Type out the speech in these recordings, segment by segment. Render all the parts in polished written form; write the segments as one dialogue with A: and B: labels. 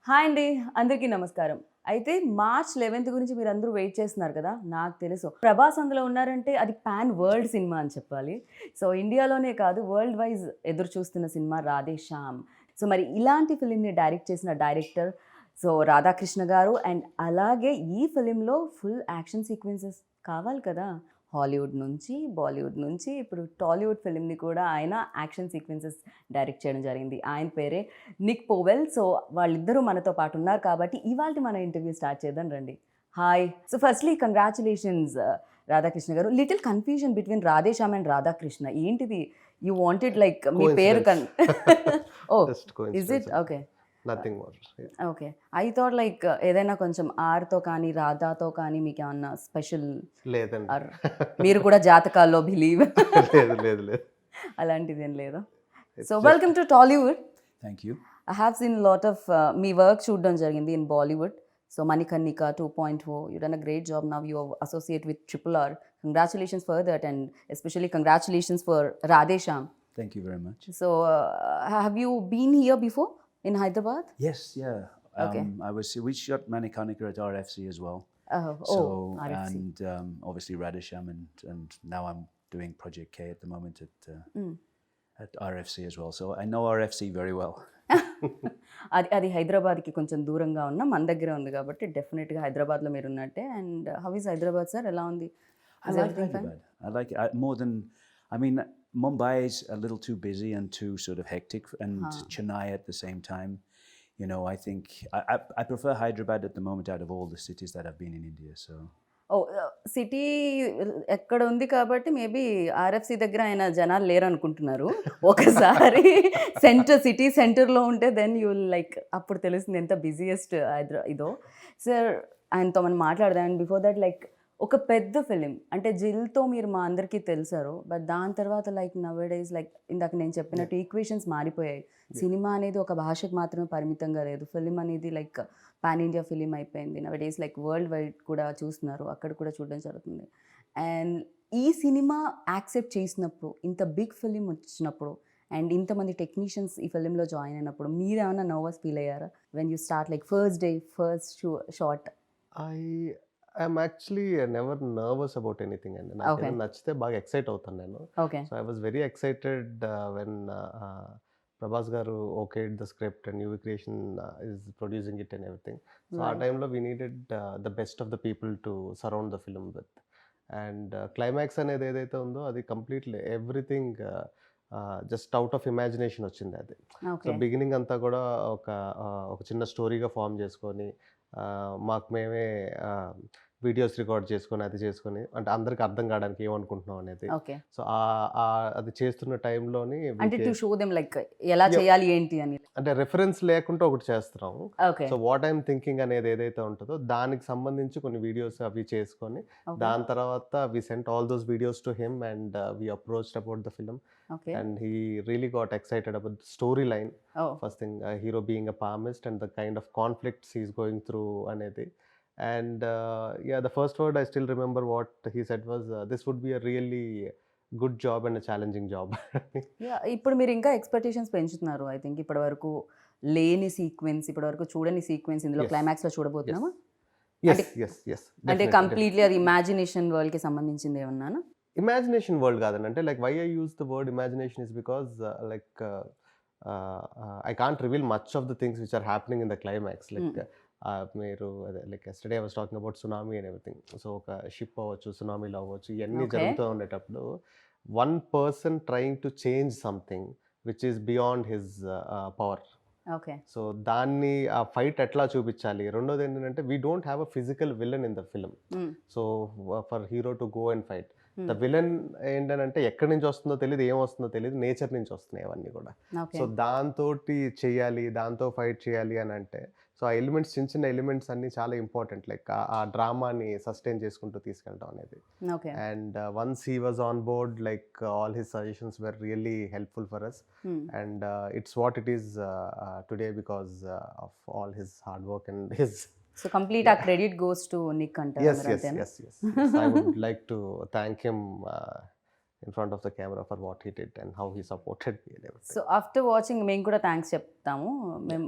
A: Hi అండి, అందరికీ నమస్కారం. అయితే మార్చ్ 11th గురించి మీరందరూ వెయిట్ చేస్తున్నారు కదా! నాకు తెలుసు. ప్రభాస్ అందులో ఉన్నారంటే అది పాన్ వరల్డ్ సినిమా అని చెప్పాలి. సో, ఇండియాలోనే కాదు వరల్డ్ వైజ్ ఎదురు చూస్తున్న సినిమా 'రాధే శ్యామ్'. సో, మరి ఇలాంటి ఫిల్మ్‌ని డైరెక్ట్ చేసిన డైరెక్టర్ రాధాకృష్ణ గారు అండ్ అలాగే ఈ ఫిల్మ్‌లో ఫుల్ యాక్షన్ సీక్వెన్సెస్ కావాలి కదా! హాలీవుడ్ నుంచి, బాలీవుడ్ నుంచి ఇప్పుడు టాలీవుడ్ ఫిల్మ్‌ని కూడా ఆయన యాక్షన్ సీక్వెన్సెస్ డైరెక్ట్ చేయడం జరిగింది. ఆయన పేరే నిక్ పోవెల్. సో, వాళ్ళిద్దరూ మనతో పాటు ఉన్నారు కాబట్టి ఇవాల్టి మన ఇంటర్వ్యూ స్టార్ట్ చేద్దాం రండి. Hi. So, firstly congratulations Radhakrishna garu. Little confusion between Radhe Shyam and Radhakrishna. ఏంటిది? యూ వాంటెడ్ లైక్ మీ పేరు oh!
B: Just
A: is it?
B: coincidence.
A: Okay.
B: Nothing more. Yeah.
A: Okay. I thought like ఏదైనా కొంచెం ఆర్‌తో కానీ, రాధాతో కానీ మీకేమన్నా స్పెషల్
B: లేదండి.
A: ఆర్ మీరు కూడా జాతకాల్లో బిలీవ్
B: లేదు లేదు లేదు.
A: అలాంటిదేం లేదా?
B: It's
A: so,
B: just-
A: welcome to Tollywood.
C: Thank you.
A: I have seen a lot of మీ వర్క్ చూడడం జరిగింది in Bollywood. So, 'Manikarnika 2.0' you done a great job. Now you are associate with RRR. Congratulations for that and especially congratulations for Radhe Shyam.
C: Thank you very much.
A: So, have you been here before in Hyderabad?
C: Yes, yeah.
A: Okay.
C: We shot Manikarnika at RFC as well.
A: Oh, RFC.
C: And obviously Radhe Shyam and now I'm doing Project K at the moment at RFC as well. So I know RFC very well.
A: అది హైదరాబాద్కి కొంచెం దూరంగా ఉన్న మన దగ్గర ఉంది కాబట్టి డెఫినెట్గా హైదరాబాద్లో మీరు ఉన్నట్టే. And how is Hyderabad sir? ఎలా ఉంది?
C: I like Hyderabad. I like it more than, I mean, Mumbai is a little too busy and too sort of hectic, and Chennai at the same time. You know, I think I prefer Hyderabad at the moment out of all the cities that I've been in India. So
A: ఓ city ఎక్కడ ఉంది కాబట్టి maybe RFC దగ్గర ఆయన జనాలు లేరు అనుకుంటున్నారు. ఒకసారి సిటీ సెంటర్లో ఉంటే దెన్ యూ లైక్ అప్పుడు తెలుస్తుంది ఎంత బిజియెస్ట్ ఇదో. సార్ ఆయనతో మనం మాట్లాడదాం. అండ్ బిఫోర్ దట్ లైక్ ఒక పెద్ద ఫిలిం అంటే జిల్తో మీరు మా అందరికీ తెలుసారు. బట్ దాని తర్వాత లైక్ నవేడేస్ లైక్ ఇందాక నేను చెప్పినట్టు ఈక్వేషన్స్ మారిపోయాయి. సినిమా అనేది ఒక భాషకు మాత్రమే పరిమితంగా లేదు. ఫిలిం అనేది లైక్ పాన్ ఇండియా ఫిలిం అయిపోయింది. నవేడేస్ లైక్ వరల్డ్ వైడ్ కూడా చూస్తున్నారు, అక్కడ కూడా చూడడం జరుగుతుంది. అండ్ ఈ సినిమా యాక్సెప్ట్ చేసినప్పుడు, ఇంత బిగ్ ఫిలిం వచ్చినప్పుడు అండ్ ఇంతమంది టెక్నీషియన్స్ ఈ ఫిలింలో జాయిన్ అయినప్పుడు మీరు ఏమైనా నర్వస్ ఫీల్ అయ్యారా when you start like first day first shot?
B: I'm actually never nervous about anything అండి. నాకు
A: Okay.
B: ఏదైనా నచ్చితే బాగా ఎక్సైట్ అవుతాను నేను.
A: Okay.
B: So I was very excited when Prabhas garu okay the script and UV creation is producing it and everything. So ah
A: Right.
B: టైంలో we needed the best of the people to surround the film with. And climax అనేది ఏదైతే ఉందో అది completely everything just out of imagination వచ్చింది అది. So
A: okay.
B: Beginning అంతా కూడా ఒక చిన్న స్టోరీగా ఫామ్ చేసుకొని మాకు మేమే వీడియోస్ రికార్డ్ చేసుకొని అది చేసుకొని అంటే అందరికి అర్థం కావడానికి ఏమనుకుంటున్నాం అనేది.
A: ఓకే.
B: సో అది చేస్తున్న టైంలోని
A: అంటే టు షో దెమ్ లైక్ ఎలా చేయాలి ఏంటి అని.
B: అంటే రెఫరెన్స్ లేకుండా ఒకటి చేస్తున్నాం.
A: Okay.
B: So what I'm thinking అనేది ఏదైతే ఉంటుందో దానికి సంబంధించి కొన్ని వీడియోస్ అవి చేసుకొని
A: ఓకే.
B: దాని తర్వాత we sent all those videos to him and we approached about the film
A: okay.
B: and he really got excited about the storyline.
A: Oh
B: First thing, hero being a palmist and the kind of conflicts he's going through anedi. And yeah, the first word I still remember what he said was this would be a really good job and a challenging job.
A: Yeah, ఇప్పుడు మీరు ఇంకా expectations పెంచుతున్నారు. I think ఇప్పటి వరకు లేని sequence, ఇప్పటి వరకు చూడని సీక్వెన్స్ ఇందులో
B: Yes.
A: క్లైమాక్స్లో చూడబోతున్నామా?
B: yes yes yes
A: అంటే
B: definitely.
A: కంప్లీట్లీ అది ఇమాజినేషన్ వరల్డ్కి సంబంధించింది ఏమన్నానా?
B: Imagination world కాదండి. అంటే like why I use the word imagination is because I can't reveal much of the things which are happening in the climax. Like మీరు అదే like yesterday I was talking about tsunami and everything. So ఒక ship అవ్వచ్చు, సునామీలో అవ్వచ్చు, ఇవన్నీ
A: Okay.
B: జరుగుతూ ఉండేటప్పుడు one person trying to change something which is beyond his power.
A: Okay.
B: So దాన్ని ఆ ఫైట్ ఎట్లా చూపించాలి. రెండోది ఏంటంటే we don't have a physical villain in the film. So for hero to go and fight the villain ఏంటంటే ఎక్కడి నుంచి వస్తుందో తెలియదు, ఏం వస్తుందో తెలియదు, నేచర్ నుంచి వస్తున్నాయి అవన్నీ కూడా.
A: ఓకే.
B: సో దాంతో చెయ్యాలి, దాంతో ఫైట్ చేయాలి అని అంటే సో ఆ ఎలిమెంట్స్ చిన్న చిన్న ఎలిమెంట్స్ అన్ని చాలా ఇంపార్టెంట్. లైక్ ఆ డ్రామాని సస్టైన్ చేసుకుంటూ తీసుకెళ్ళడం అనేది.
A: Okay.
B: And once he was on board like all his suggestions were really helpful for us. And it's what it is today because of all his hard work and his.
A: So complete a credit goes to Nick అంటారు
B: Yes,
A: మరి
B: yes,
A: అంతేనా?
B: yes, yes, yes. I would like to thank him in front of the camera for what he did and how he supported me and everything.
A: So after watching మేము కూడా thanks చెప్తాము. మేము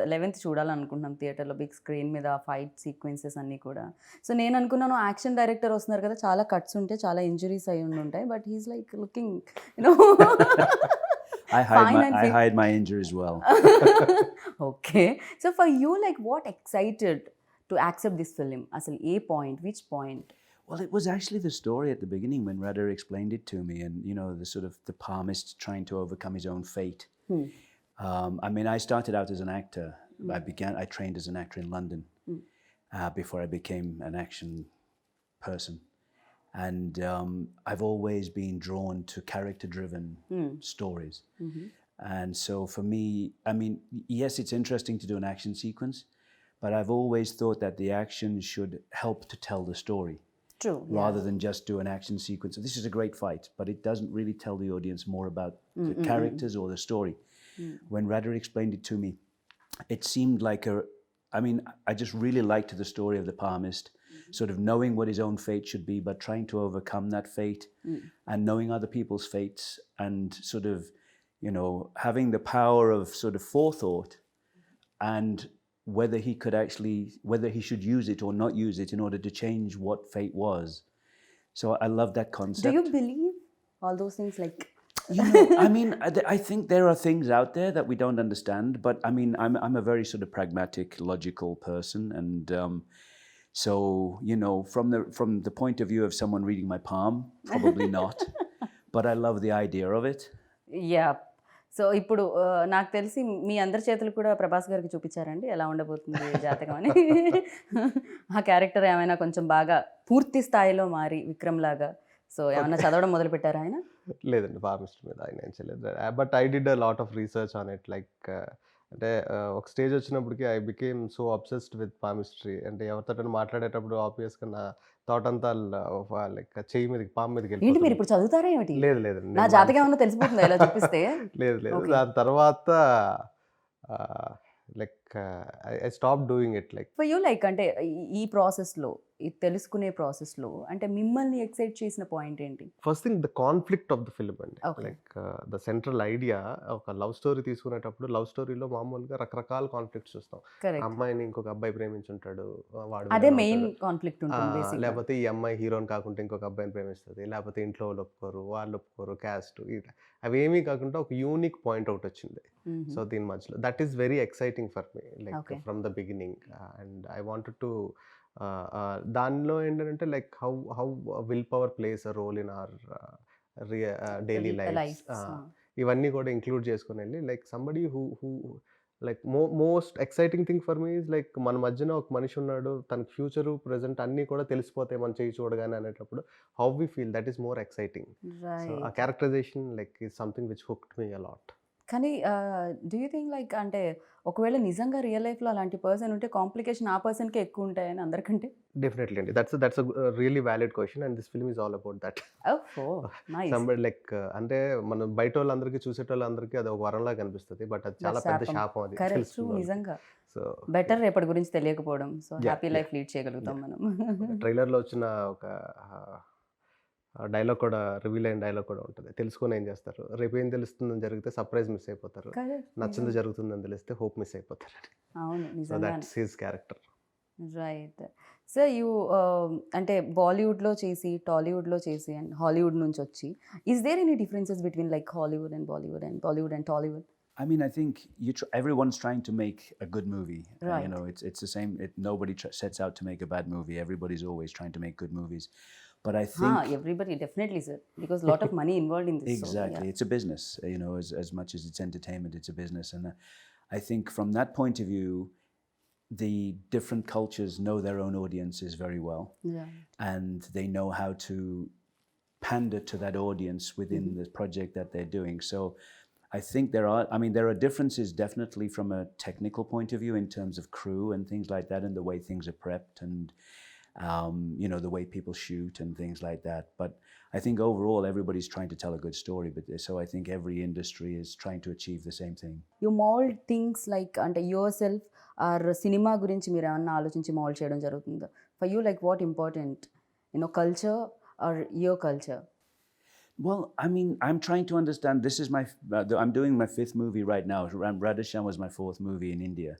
A: 11th చూడాలనుకుంటున్నాం థియేటర్లో big screen మీద fight sequences అన్నీ కూడా. So నేను అనుకున్నాను యాక్షన్ డైరెక్టర్ వస్తున్నారు కదా, చాలా కట్స్ ఉంటాయి, చాలా ఇంజురీస్ అయి ఉంటాయి, but he's like looking you know
C: I hide my injuries well.
A: Okay. So for you like what excited to accept this film? అసలు ఏ point, which point?
C: Well, it was actually the story at the beginning when Radha explained it to me, and you know, the sort of the palmist trying to overcome his own fate. I mean, I started out as an actor. I trained as an actor in London before I became an action person, and I've always been drawn to character-driven stories. And so for me, I mean, yes, it's interesting to do an action sequence, but I've always thought that the action should help to tell the story.
A: True.
C: Rather than just do an action sequence. This is a great fight, but it doesn't really tell the audience more about the characters or the story. When Radha explained it to me, it seemed like I mean, I just really liked the story of the palmist, sort of knowing what his own fate should be, but trying to overcome that fate and knowing other people's fates and sort of, you know, having the power of sort of forethought and whether he should use it or not use it in order to change what fate was. So I love that concept.
A: Do you believe all those things? Like,
C: you know, I mean, I think there are things out there that we don't understand, but I mean, I'm a very sort of pragmatic, logical person, and so you know, from the point of view of someone reading my palm, probably not, but I love the idea of it.
A: yeah. So ఇప్పుడు నాకు తెలిసి మీ అందరి చేతులు కూడా ప్రభాస్ గారికి చూపించారండి ఎలా ఉండబోతుంది జాతకం అని. ఆ క్యారెక్టర్ ఏమైనా కొంచెం బాగా పూర్తి స్థాయిలో మారి విక్రమ్ లాగా, సో ఏమైనా చదవడం మొదలు పెట్టారా ఆయన?
B: లేదండి, ఫార్మిస్ట్ మీద ఆయన ఏం చేయలేదు. But I did a lot of research on it. Like అంటే ఒక స్టేజ్ వచ్చినప్పటికి I became so obsessed with palmistry. అంటే ఎవరితో మాట్లాడేటప్పుడు ఆబ్వియస్గా నా థాట్ అంతా లైక్ చెయ్యి మీదకి, పాము మీదకి
A: ఏంటి మీరు
B: వెళ్ళిపోతుంది.
A: ఇప్పుడు చదువుతారా ఏమిటి?
B: లేదు లేదండి,
A: నా జాతకం ఏమన్నా తెలిసిపోతుందా ఇలా చూపిస్తే?
B: లేదు లేదు.
A: Okay.
B: దాని తర్వాత like I stop doing it. Like
A: for you like అంటే ఈ ప్రాసెస్లో, ఈ తెలుసుకునే ప్రాసెస్లో అంటే మిమ్మల్ని ఎక్సైట్ చేసిన పాయింట్ ఏంటి?
B: First thing the conflict of the film అండి.
A: Okay.
B: Like the central idea, ఒక లవ్ స్టోరీ తీసుకునేటప్పుడు లవ్ స్టోరీలో మామూలుగా రకరకాల కాన్ఫ్లిక్ట్స్ చూస్తాం.
A: కరెక్ట్.
B: అమ్మాయిని ఇంకొక అబ్బాయి ప్రేమించుంటాడు, వాడు
A: అదే
B: విలన్
A: మెయిన్
B: అవుతాడు.
A: కాన్ఫ్లిక్ట్ ఉంటుంది బేసిక్గా.
B: లేకపోతే ఈ అమ్మాయి హీరోని కాకుండా ఇంకొక అబ్బాయిని ప్రేమిస్తుంది, లేకపోతే ఇంట్లో వాళ్ళు ఒప్పుకోరు, వాళ్ళు ఒప్పుకోరు, క్యాస్ట్, అవేమీ కాకుండా ఒక యూనిక్ పాయింట్ ఒకటి వచ్చింది. సో దీని మధ్యలో that is very exciting for me, like
A: Okay.
B: From the beginning. And I wanted to దానిలో ఏంటంటే like how will power plays a role in our daily life. ఇవన్నీ కూడా ఇంక్లూడ్ చేసుకుని వెళ్ళి like somebody who like most exciting thing for me is like మన మధ్యన ఒక మనిషి ఉన్నాడు, తన ఫ్యూచరు ప్రెజెంట్ అన్నీ కూడా తెలిసిపోతాయి మన చేయి చూడగానే అనేటప్పుడు how we feel, that is more exciting. So ఆ characterization like is something which hooked me a lot.
A: కానీ డూ యూ థింక్ లైక్ అంటే ఒకవేళ నిజంగా రియల్ లైఫ్లో అలాంటి పర్సన్ ఉంటే కాంప్లికేషన్ ఆ పర్సన్కే ఎక్కువ ఉంటాయని అందరికంటే?
B: డెఫినెట్లీ అండి, that's really valid question and this film is all about that. Somebody like అంటే మనం బయట వాళ్ళందరికీ, చూసేటోళ్ళందరికీ అది ఒక వరంలా కనిపిస్తుంది, బట్ అది చాలా పెద్ద శాపం. అది
A: కరెక్ట్, నిజంగా.
B: సో
A: బెటర్ రేపటి గురించి తెలియకపోవడం. సో హ్యాపీ లైఫ్ లీడ్ చేయగలుగుతాం మనం.
B: ట్రైలర్లో వచ్చిన ఒక డైలాగ్ కూడా, రివీల్ అయిన డైలాగ్ కూడా ఉంటుంది. తెలుసుకొని ఏం చేస్తారు, రేపు ఏం తెలుస్తుందని జరిగితే సర్ప్రైజ్ మిస్ అయిపోతారు, నచ్చింది జరుగుతుందని తెలిస్తే హోప్ మిస్ అయిపోతారు.
A: అవును,
B: సో
A: నిజంగా.
B: That's his character.
A: Right. So you అంటే బాలీవుడ్లో చేసి, టాలీవుడ్లో చేసి అండ్ హాలీవుడ్ నుంచి వచ్చి, is there any differences between like Hollywood and Bollywood and Bollywood and Tollywood?
C: I mean, I think everyone's trying to make a good movie.
A: Right.
C: You know, it's the same. Nobody sets out to make a bad movie. Everybody's always trying to make good movies. But I think
A: everybody definitely, sir, because lot of money involved in this.
C: exactly,
A: So, yeah.
C: it's a business. You know, as much as it's entertainment, it's a business. And I think from that point of view, the different cultures know their own audiences very well,
A: Yeah.
C: and they know how to pander to that audience within the project that they're doing. So I think there are differences definitely from a technical point of view in terms of crew and things like that, and the way things are prepped, and you know, the way people shoot and things like that. But I think overall everybody's trying to tell a good story. But so I think every industry is trying to achieve the same thing.
A: You mold things like అంటే yourself or cinema గురించి మీరు ఏమన్నా ఆలోచించి mould చేయడం జరుగుతుందా? For you, like what important, you know, culture or your culture?
C: Well, I mean, I'm trying to understand. This is I'm doing my 5th movie right now. Radhe Shyam was my 4th movie in India.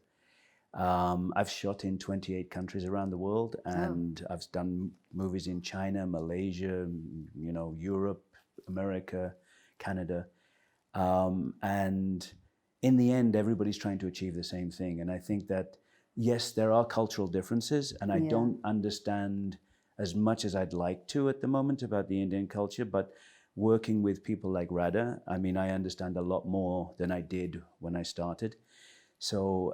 C: I've shot in 28 countries around the world, and I've done movies in China, Malaysia, Europe, America, Canada. And in the end, everybody's trying to achieve the same thing. And I think that, yes, there are cultural differences, and I don't understand as much as I'd like to at the moment about the Indian culture, but working with people like Radha, I mean, I understand a lot more than I did when I started. So,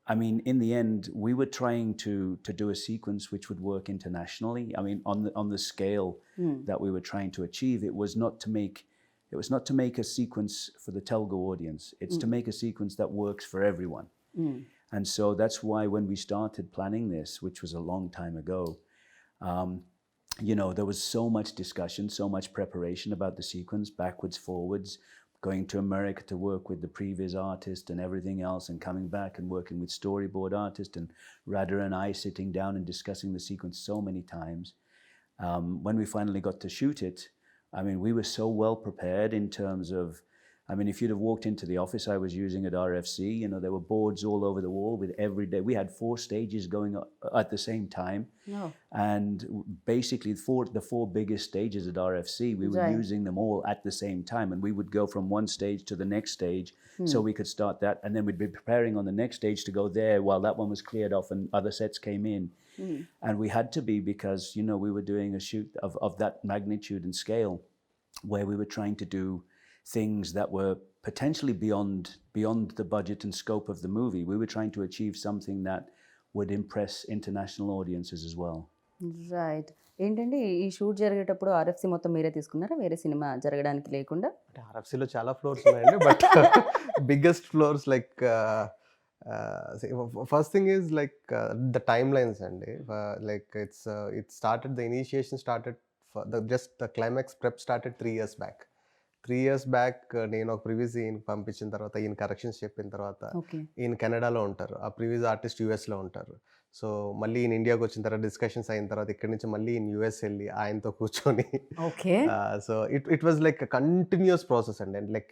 C: I mean, in the end, we were trying to do a sequence which would work internationally. I mean, on the scale that we were trying to achieve, it was not to make a sequence for the Telugu audience. It's to make a sequence that works for everyone. And so that's why when we started planning this, which was a long time ago, there was so much discussion, so much preparation about the sequence, backwards, forwards, going to America to work with the previous artist and everything else, and coming back and working with storyboard artist, and Radha and I sitting down and discussing the sequence so many times. When we finally got to shoot it, I mean, we were so well prepared in terms of, I mean, if you'd have walked into the office I was using at RFC, there were boards all over the wall with every day. We had 4 stages going at the same time.
A: No.
C: And basically the 4 biggest stages at RFC, we were using them all at the same time. And we would go from one stage to the next stage so we could start that. And then we'd be preparing on the next stage to go there while that one was cleared off and other sets came in. And we had to be, because, we were doing a shoot of that magnitude and scale, where we were trying to do things that were potentially beyond the budget and scope of the movie. We were trying to achieve something that would impress international audiences as well.
A: Right. ఏంటంటే ఈ shoot జరిగేటప్పుడు RFC మొత్తం మీరే తీసుకున్నారా, వేరే cinema జరగడానికి లేకుండా?
B: అంటే ఆర్ఎఫ్సిలో చాలా ఫ్లోర్స్ ఉన్నాయండి, but biggest flaws like first thing is like the time lines అండి. Like it started, the initiation started, just the climax prep started 3 years back. 3 years back నేను ఒక ప్రివ్యూస్ ఈయనకి పంపించిన తర్వాత, ఈయన కరెక్షన్స్ చెప్పిన తర్వాత, ఈయన కెనడాలో ఉంటారు, ఆ ప్రివ్యూస్ ఆర్టిస్ట్ యూఎస్లో ఉంటారు. సో మళ్ళీ ఈయన ఇండియాకి వచ్చిన తర్వాత డిస్కషన్స్ అయిన తర్వాత ఇక్కడి నుంచి మళ్ళీ ఈయన యూఎస్ వెళ్ళి ఆయనతో కూర్చొని, so it was like continuous process అండి. And like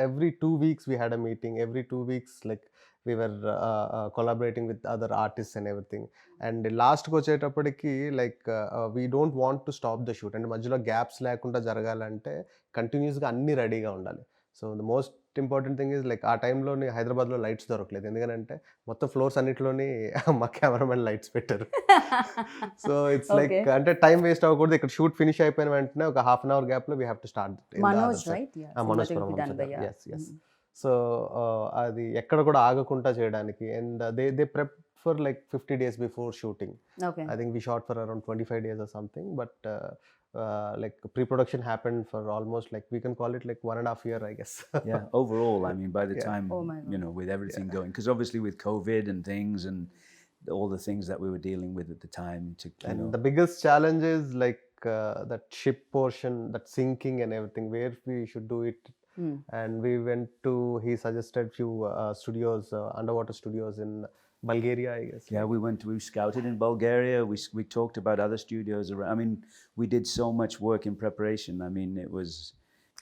B: every 2 weeks we had a meeting, every 2 weeks like we were collaborating with other artists and everything. And లాస్ట్కి వచ్చేటప్పటికి like we don't want to stop the shoot. అంటే మధ్యలో gaps లేకుండా జరగాలంటే కంటిన్యూస్గా అన్నీ రెడీగా ఉండాలి. So the most important thing is like ఆ టైంలోని హైదరాబాద్లో లైట్స్ దొరకలేదు, ఎందుకంటే మొత్తం ఫ్లోర్స్ అన్నిటిలోని మా కెమెరామెన్ లైట్స్ పెట్టారు. సో ఇట్స్ లైక్ అంటే టైం వేస్ట్ అవ్వకూడదు. ఇక్కడ షూట్ ఫినిష్ అయిపోయిన వెంటనే ఒక ½ hour గ్యాప్లో we have to start. Manoj yes. So అది ఎక్కడ కూడా ఆగకుండా చేయడానికి. And they prep for like 50 days before shooting. I think we shot for around 25 days or something, but like pre-production happened for almost like we can call it like 1.5 years, I guess.
C: Yeah, overall, I mean, by the time, with everything going, because obviously with COVID and things and all the things that we were dealing with at the time.
B: The biggest challenge is like that ship portion, that sinking and everything, where we should do it. And we went to, he suggested few studios, underwater studios in Bulgaria, I guess.
C: Yeah, we scouted in Bulgaria. We talked about other studios around. I mean, we did so much work in preparation. I mean, it was.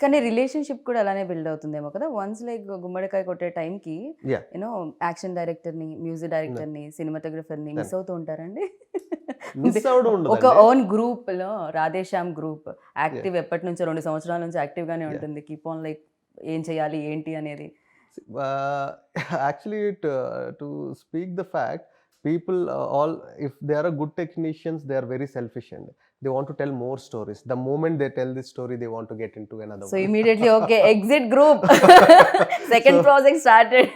A: కానీ relationship కూడా అలానే build అవుతుందేమో కదా. Once like గుమ్మడికాయ కొట్టే టైంకి action డైరెక్టర్ని, music డైరెక్టర్ని, సినిమాటోగ్రఫర్ని మిస్ అవుతూ ఉంటారండి. ఒక ఓన్ గ్రూప్ లో రాధే శ్యామ్ గ్రూప్ యాక్టివ్ ఎప్పటి నుంచో 2 సంవత్సరాల నుంచి యాక్టివ్ గానే ఉంటుంది. కీప్ ఆన్ లైక్ ఏం చేయాలి ఏంటి అనేది.
B: Actually, to speak the fact, people all, if they are a good technicians, they are very selfish and they want to tell more stories. The moment they tell this story, they want to get into another one.
A: So immediately, okay, exit group. Second project started.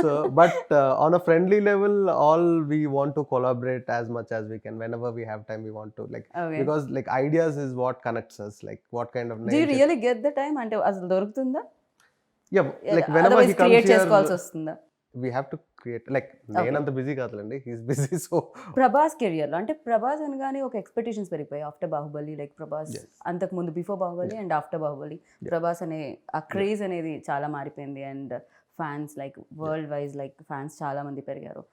B: So, but on a friendly level, all we want to collaborate as much as we can. Whenever we have time, we want to because like ideas is what connects us. Like what kind of.
A: Do you really get the time? Ante asalu dorugtunda?
B: Yeah, like whenever he comes
A: here,
B: we have to create. Like నేనంత busy కాదులండి, he's busy. So
A: Prabhas కెరియర్లో అంటే ప్రభాస్ అనగానే ఒక expectations పెరిగిపోయాయి after Baahubali. Like Prabhas అంతకు ముందు before Baahubali and after Baahubali Prabhas అనే ఆ క్రేజ్ అనేది చాలా మారిపోయింది. And fans like world wise like fans చాలా మంది పెరిగారు.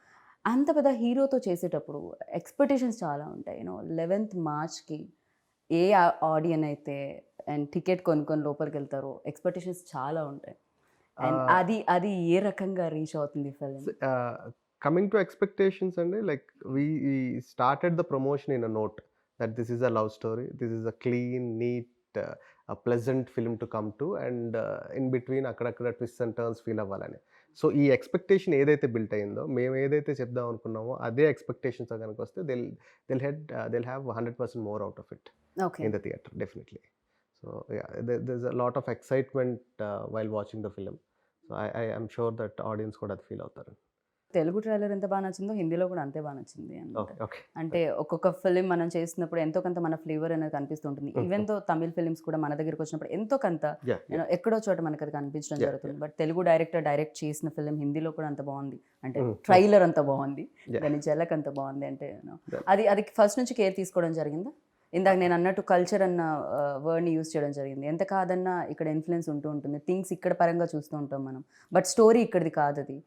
A: అంత పెద్ద హీరోతో చేసేటప్పుడు ఎక్స్పెక్టేషన్స్ చాలా ఉంటాయి. 11th March ఏ ఆడియన్ అయితే అండ్ టికెట్ కొనుక్కొని లోపలికి వెళ్తారో ఎక్స్పెక్టేషన్స్ చాలా ఉంటాయి. అండ్ అది ఏ రకంగా రీచ్ అవుతుంది ఫిల్మ్?
B: కమింగ్ టు ఎక్స్పెక్టేషన్స్ అండి, like we started the promotion in a note that this is a love story, this is a clean neat pleasant film to come to, and in between అక్కడక్కడ twist and turns feel అవ్వాలని. So ఈ expectation ఏదైతే built అయిందో, మేము ఏదైతే చెప్దాం అనుకున్నామో అదే ఎక్స్పెక్టేషన్స్తో కనుక వస్తే they'll have 100% more out of it
A: okay.
B: in the theater, definitely. So yeah, there's a lot of excitement while watching the film. So I am sure that audience కూడా అది ఫీల్ అవుతారు.
A: తెలుగు ట్రైలర్ ఎంత బాగా నచ్చిందో హిందీలో కూడా అంతే బాగా నచ్చింది అనమాట.
B: Okay, okay.
A: అంటే ఒక్కొక్క ఫిలిం మనం చేసినప్పుడు ఎంతో కొంత మన ఫ్లేవర్ అనేది కనిపిస్తుంటుంది. ఈవెన్ తో తమిళ్ ఫిలిమ్స్ కూడా మన దగ్గరికి వచ్చినప్పుడు ఎంతో కొంత
B: Yeah, yeah.
A: ఎక్కడో చోట మనకు అది కనిపించడం
B: Yeah,
A: జరుగుతుంది. బట్ తెలుగు డైరెక్ట్ చేసిన ఫిలిం హిందీలో కూడా అంత బాగుంది, అంటే
B: Mm.
A: ట్రైలర్ అంత బాగుంది,
B: Yeah.
A: దాని జలక్ అంత బాగుంది. అంటే
B: Yeah.
A: అది ఫస్ట్ నుంచి కేర్ తీసుకోవడం జరిగిందా? ఇందాక నేను అన్నట్టు కల్చర్ అన్న వర్డ్ని యూజ్ చేయడం జరిగింది. ఎంత కాదన్నా ఇక్కడ ఇన్ఫ్లుయెన్స్ ఉంటూ ఉంటుంది, థింగ్స్ ఇక్కడ పరంగా చూస్తూ ఉంటాం మనం, బట్ స్టోరీ ఇక్కడిది కాదు అది.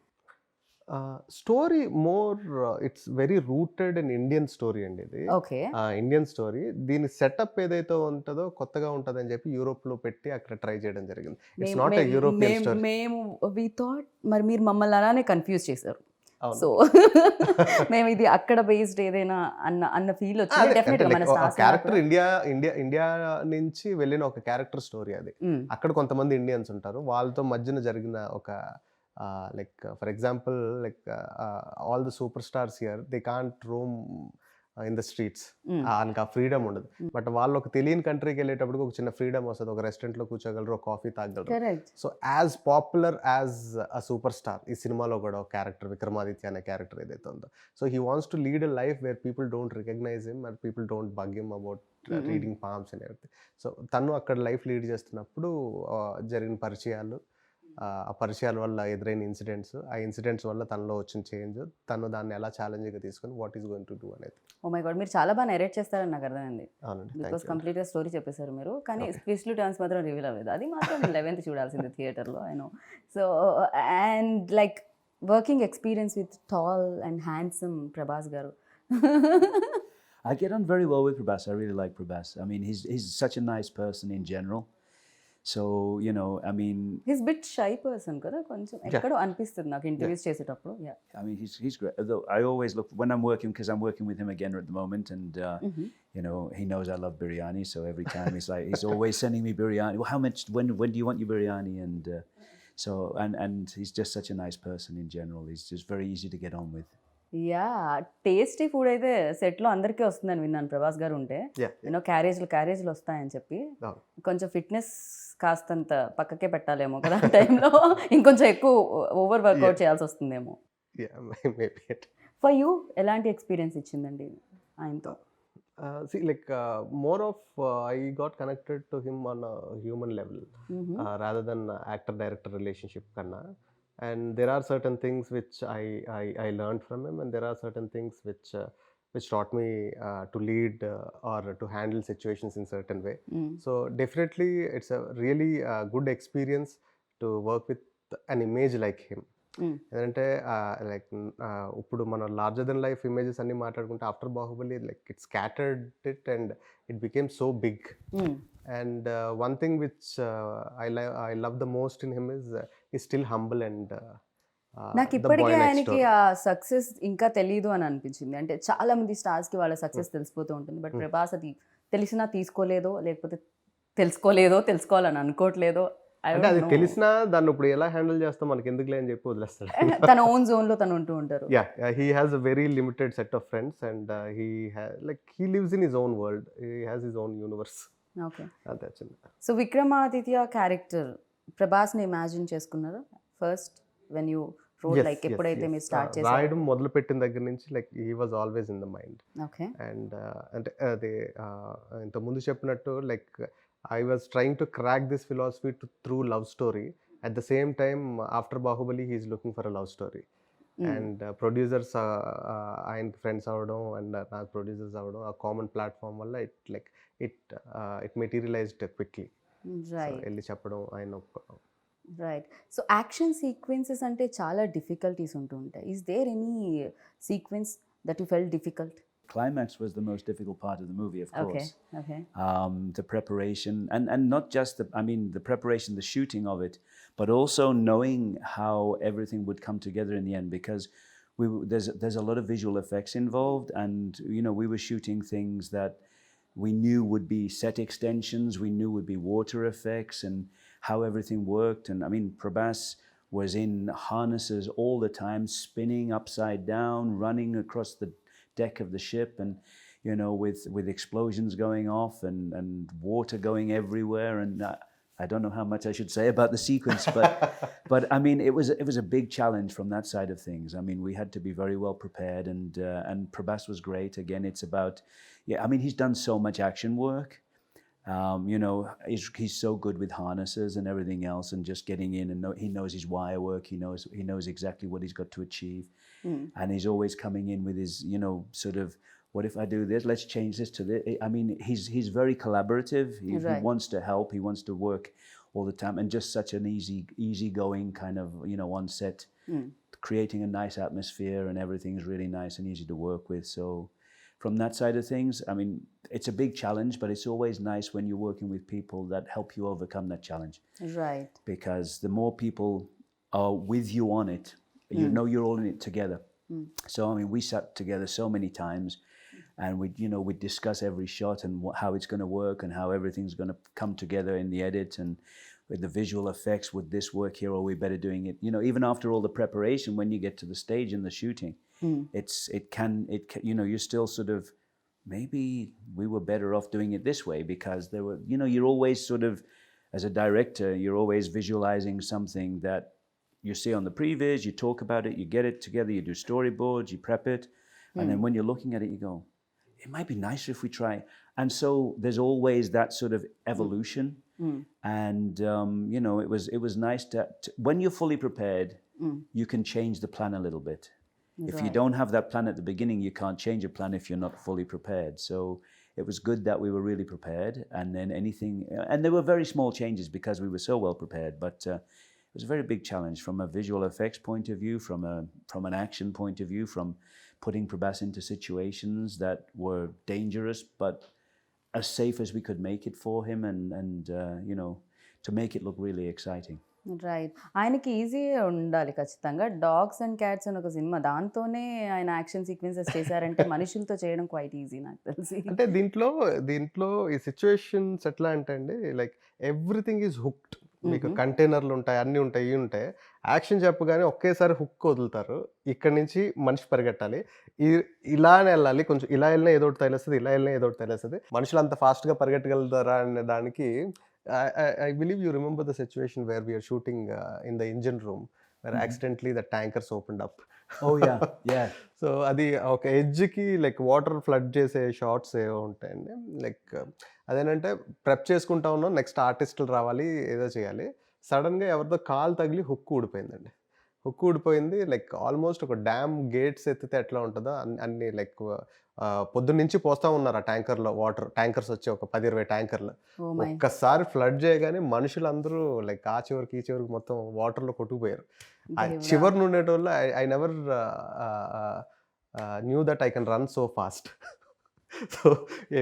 B: Story more it's very rooted in Indian story అండి ఇది.
A: ఓకే.
B: ఇండియన్ స్టోరీ, దీని సెటప్ ఏదైతే ఉంటుందో కొత్తగా ఉంటుందని చెప్పి యూరోప్లో పెట్టి అక్కడ ట్రై చేయడం జరిగింది. It's not a European story.
A: మేము వి థాట్ మరి మీరు మమ్మల్ని అలానే కన్ఫ్యూజ్ చేశారు.
B: అవును.
A: సో మేము ఇది అక్కడ బేస్డ్ ఏదైనా అన్న ఫీల్ వచ్చింది. డెఫినెట్గా మన స్టార్స్
B: క్యారెక్టర్ ఇండియా నుంచి వెళ్ళిన ఒక క్యారెక్టర్ స్టోరీ అది. అక్కడ కొంతమంది ఇండియన్స్ ఉంటారు, వాళ్ళతో మధ్యన జరిగిన ఒక like for example like all the super stars here they can't Rome in the streets, ఆయనకి ఆ ఫ్రీడమ్ ఉండదు. బట్ వాళ్ళు ఒక తెలియని కంట్రీకి వెళ్ళేటప్పుడు ఒక చిన్న ఫ్రీడమ్ వస్తుంది, ఒక రెస్టారెంట్లో కూర్చోగలరు, ఒక కాఫీ తాగలరు.
A: Correct.
B: So as popular as a super star ఈ సినిమాలో కూడా ఒక క్యారెక్టర్ విక్రమాదిత్య అనే క్యారెక్టర్ ఏదైతే ఉందో, so he wants to lead a life where people don't recognize him and people don't bug him about reading palms and everything. So తను అక్కడ life lead చేస్తున్నప్పుడు జరిగిన పరిచయాలు, ఆ పరిచయాల వల్ల ఎదురైన ఇన్సిడెంట్స్, ఆ ఇన్సిడెంట్స్ వల్ల తనలో వచ్చిన చేంజ్, తను దాన్ని ఎలా ఛాలెంజ్గా తీసుకొని what is going to do అనేది.
A: ఓ మై గాడ్, మీరు చాలా బాగా నెరేట్ చేస్తారని నాకు అర్థమైంది.
B: అవునండి,
A: బికాస్ కంప్లీట్గా స్టోరీ చెప్పేశారు మీరు, కానీ ట్విస్ట్లు టర్న్స్ మాత్రం రివీల్ అవ్వలేదు. అది మాత్రం 11th చూడాల్సింది థియేటర్లో, I know. So and like working experience with tall and handsome Prabhas గారు.
C: I get on very well with Prabhas. I really like Prabhas. I mean, he's such a nice person in general. So, you know, I mean,
A: his bit shy person కదా, కొంచెం ఎక్కడో అనిపిస్తుంది నాకు interviews చేసేటప్పుడు. Yeah,
C: I mean, he's great. Although I always look when I'm working, because I'm working with him again at the moment, and you know, he knows I love biryani. So every time he's always sending me biryani. Well, how much? When do you want your biryani? And so and he's just such a nice person in general. He's just very easy to get on with.
A: Yeah, tasty food అయితే సెట్లో అందరికీ వస్తుందని విన్నాను ప్రభాస్ గారు ఉంటే. You know క్యారేజ్లు వస్తాయని చెప్పి కొంచెం ఫిట్నెస్ కాస్తంత పక్కకే పెట్టాలేమో కదా ఆ టైంలో, ఇంకొంచెం ఎక్కువ ఓవర్ వర్కౌట్ చేయాల్సి వస్తుందేమో. ఫర్ యూ ఎలాంటి ఎక్స్పీరియన్స్ ఇచ్చిందండి ఆయనతో?
B: See, like more of I got connected to him on a human level rather than actor-director relationship kanna. And there are certain things which I learned from him, and there are certain things which taught me to lead or to handle situations in certain way. So definitely it's a really good experience to work with an image like him. ఎందుకంటే like ఇప్పుడు మన larger than life images అన్ని మాట్లాడుకుంటే after Baahubali like it scattered it and it became so big. And one thing which I love the most in him is still humble and
A: నాకు ఇప్పటికే ఆయనకి ఆ success ఇంకా తెలియదు అని అనిపించింది. అంటే చాలా మంది స్టార్స్కి వాళ్ళ సక్సెస్ తెలిసిపోతూ ఉంటుంది, బట్ ప్రభాస్ అది తెలిసినా తీసుకోలేదో, లేకపోతే తెలుసుకోవాలని అనుకోవట్లేదో.
B: అంటే అది తెలిసినా దాన్ని ఇప్పుడు ఎలా హ్యాండిల్ చేస్తాం మనకి ఎందుకులే అని చెప్పి వదిలేస్తాడు.
A: తన ఓన్ జోన్ లో తను ఉంటూ ఉంటారు.
B: Yeah, he has a very limited set of friends and he lives in his own world, he has his own universe.
A: Okay,
B: అంతే చిన్న.
A: సో విక్రమాదిత్య క్యారెక్టర్ ప్రభాస్ని ఇమాజిన్ చేసుకున్నారా first when you road, like ఎప్పుడైతే మీరు start చేశారు?
B: రాయడం మొదలు పెట్టిన దగ్గర నుంచి like he was always in the mind.
A: Okay.
B: And అంటే అది ఇంతకుముందు చెప్పినట్టు like I was trying to crack this philosophy through love story. At the same time, after Bahubali, he is looking for a love story. And producers, ఆయన friends అవ్వడం and నాకు producers అవ్వడం, ఆ common platform వల్ల it materialised quickly. వెళ్ళి చెప్పడం ఆయన.
A: Right. So action sequences అంటే చాలా డిఫికల్టీస్ ఉంటూ ఉంటాయి. Is there any sequence that you felt difficult?
C: climax was the most difficult part of the movie, of course.
A: Okay.
C: The preparation, and not just the preparation, the shooting of it, but also knowing how everything would come together in the end, because there's a lot of visual effects involved, and we were shooting things that we knew would be set extensions, we knew would be water effects, and how everything worked. And Prabhas was in harnesses all the time, spinning upside down, running across the deck of the ship, and with explosions going off and water going everywhere. And I don't know how much I should say about the sequence, but it was a big challenge from that side of things. We had to be very well prepared, and Prabhas was great. Again, it's about, he's done so much action work. He's so good with harnesses and everything else, and just getting in, and he knows his wire work. He knows exactly what he's got to achieve, and he's always coming in with his sort of, what if I do this? Let's change this to this. He's very collaborative. He wants to help. He wants to work all the time, and just such an easygoing kind of on set, creating a nice atmosphere, and everything's really nice and easy to work with. So from that side of things, it's a big challenge, but it's always nice when you're working with people that help you overcome that challenge.
A: Right.
C: Because the more people are with you on it, you're all in it together. So we sat together so many times, and we'd discuss every shot and how it's going to work, and how everything's going to come together in the edit, and with the visual effects, would this work here, or are we better doing it? Even after all the preparation, when you get to the stage in the shooting, it can you're still sort of, maybe we were better off doing it this way, because there were, you're always sort of, as a director, you're always visualizing something that you see on the previs, you talk about it, you get it together, you do storyboards, you prep it, and then when you're looking at it, you go, it might be nicer if we try. And so there's always that sort of evolution. And it was nice to when you're fully prepared, you can change the plan a little bit. If you don't have that plan at the beginning, you can't change a plan if you're not fully prepared. So it was good that we were really prepared, and then and there were very small changes because we were so well prepared, but it was a very big challenge from a visual effects point of view, from an action point of view, from putting Prabhas into situations that were dangerous, but as safe as we could make it for him, and to make it look really exciting.
A: Right. ఆయనకి ఈజీగా ఉండాలి ఖచ్చితంగా. Dogs and cats అని ఒక cinema, దాంతోనే ఆయన action sequences చేశారంటే మనుషులతో చేయడం క్వైట్ ఈజీ నాకు తెలిసి.
B: అంటే దీంట్లో ఈ సిచ్యువేషన్స్ ఎట్లా అంటే అండి, లైక్ ఎవ్రీథింగ్ ఈజ్ హుక్డ్. మీకు కంటైనర్లు ఉంటాయి, అన్నీ ఉంటాయి, ఇవి ఉంటాయి. యాక్షన్ చెప్పగానే ఒకేసారి హుక్ వదులుతారు. ఇక్కడి నుంచి మనిషి పరిగెట్టాలి, ఇలానే వెళ్ళాలి, కొంచెం ఇలా వెళ్ళినా ఏదో ఒకటి తగిలేస్తుంది, ఇలా వెళ్ళినా ఏదో ఒకటి తగిలేస్తుంది. మనుషులు అంత ఫాస్ట్గా పరిగెట్టగలుగుతారా అనే దానికి, I believe you remember the situation where we are shooting in the engine room, where accidentally the tankers opened up.
C: Oh yeah.
B: So అది ఒక ఎడ్జ్కి లైక్ వాటర్ ఫ్లడ్ చేసే షార్ట్స్ ఏవో ఉంటాయండి. లైక్ అదేంటంటే ప్రెప్ చేసుకుంటా ఉన్నాం, నెక్స్ట్ ఆర్టిస్టులు రావాలి, ఏదో చేయాలి. సడన్గా ఎవరితో కాలు తగిలి హుక్ ఊడిపోయిందండి. హుక్ ఊడిపోయింది. లైక్ ఆల్మోస్ట్ ఒక డ్యామ్ గేట్స్ ఎత్తితే ఎట్లా ఉంటుందో అన్ని లైక్ పొద్దున్నుంచి పోస్తూ ఉన్నారు ఆ ట్యాంకర్లో వాటర్. ట్యాంకర్స్ వచ్చి ఒక 10-20 ట్యాంకర్లు. ఒక్కసారి ఫ్లడ్ చేయగానే మనుషులందరూ లైక్ ఆ చివరికి ఈ చివరికి మొత్తం వాటర్లో కొట్టుకుపోయారు. ఆ చివరి నుండేటోళ్ళు I never knew that I can run so fast. So